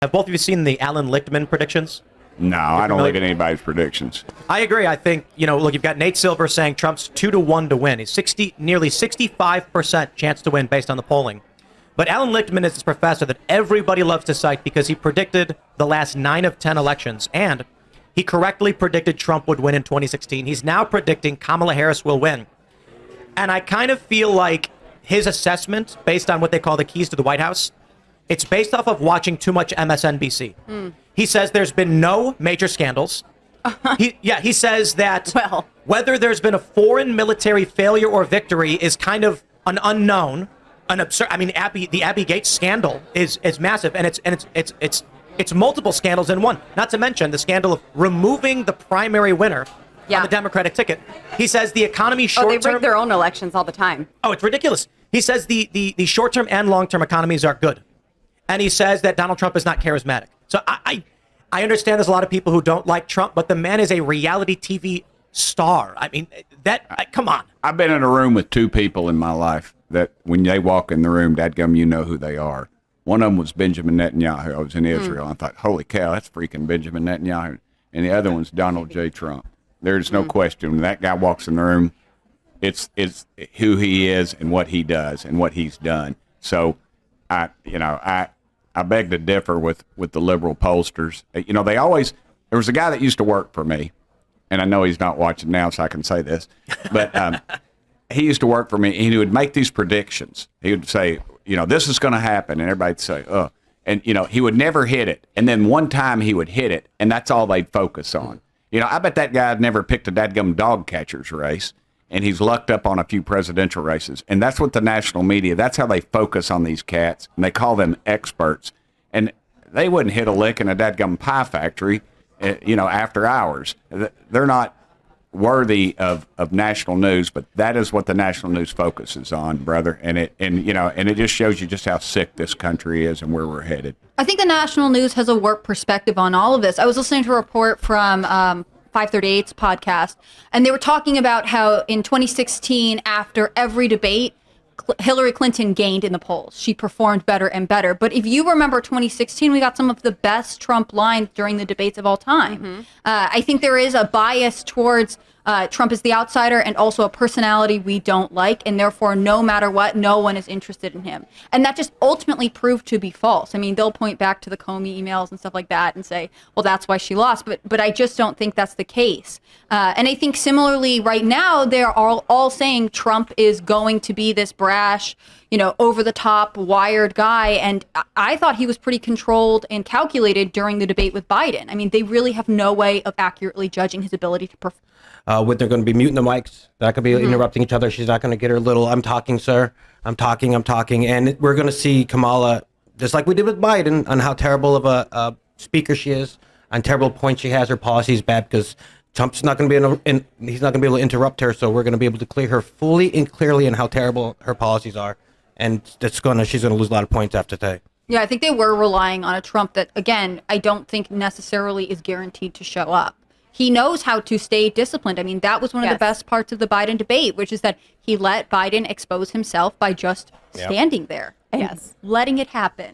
Have both of you seen the Alan Lichtman predictions? No, I don't look at anybody's predictions. I agree. I think, look, you've got Nate Silver saying Trump's 2-1 to win. He's nearly 65% chance to win based on the polling. But Alan Lichtman is this professor that everybody loves to cite because he predicted the last 9 of 10 elections, and he correctly predicted Trump would win in 2016. He's now predicting Kamala Harris will win. And I kind of feel like his assessment, based on what they call the keys to the White House, it's based off of watching too much MSNBC. He says there's been no major scandals. He says that whether there's been a foreign military failure or victory is kind of an unknown, an absurd. I mean, the Abby Gates scandal is massive, and it's multiple scandals in one. Not to mention the scandal of removing the primary winner on the Democratic ticket. He says the economy short-term. They rig their own elections all the time. Oh, it's ridiculous. He says the short-term and long-term economies are good. And he says that Donald Trump is not charismatic. So I understand there's a lot of people who don't like Trump, but the man is a reality TV star. I mean, come on. I've been in a room with 2 people in my life that when they walk in the room, dadgum, you know who they are. One of them was Benjamin Netanyahu. I was in Israel. I thought, holy cow, that's freaking Benjamin Netanyahu. And the other one's Donald J. Trump. There's no question. When that guy walks in the room, it's who he is and what he does and what he's done. So, I beg to differ with the liberal pollsters. There was a guy that used to work for me, and I know he's not watching now, so I can say this, but he used to work for me, and he would make these predictions. He would say, this is going to happen, and everybody'd say, oh. And, he would never hit it. And then one time he would hit it, and that's all they'd focus on. I bet that guy had never picked a dadgum dog catcher's race, and he's lucked up on a few presidential races. And that's what the national media, that's how they focus on these cats, and they call them experts. And they wouldn't hit a lick in a dadgum pie factory, after hours. They're not worthy of national news, but that is what the national news focuses on, brother. And it just shows you just how sick this country is and where we're headed. I think the national news has a warped perspective on all of this. I was listening to a report from 538's podcast, and they were talking about how in 2016, after every debate, Hillary Clinton gained in the polls. She performed better and better. But if you remember 2016, we got some of the best Trump lines during the debates of all time. I think there is a bias towards Trump as the outsider and also a personality we don't like. And therefore, no matter what, no one is interested in him. And that just ultimately proved to be false. I mean, they'll point back to the Comey emails and stuff like that and say, well, that's why she lost. But I just don't think that's the case. And I think similarly right now, they're all saying Trump is going to be this brash, over the top, wired guy. And I thought he was pretty controlled and calculated during the debate with Biden. I mean, they really have no way of accurately judging his ability to perform. When they're going to be muting the mics, they're not going to be interrupting each other. She's not going to get her little, I'm talking, sir. I'm talking. And we're going to see Kamala, just like we did with Biden, on how terrible of a speaker she is, on terrible points she has. Her policy is bad because Trump's not going to be he's not going to be able to interrupt her. So we're going to be able to clear her fully and clearly in how terrible her policies are. And she's going to lose a lot of points after today. Yeah, I think they were relying on a Trump that, again, I don't think necessarily is guaranteed to show up. He knows how to stay disciplined. I mean, that was one of the best parts of the Biden debate, which is that he let Biden expose himself by just standing there and letting it happen.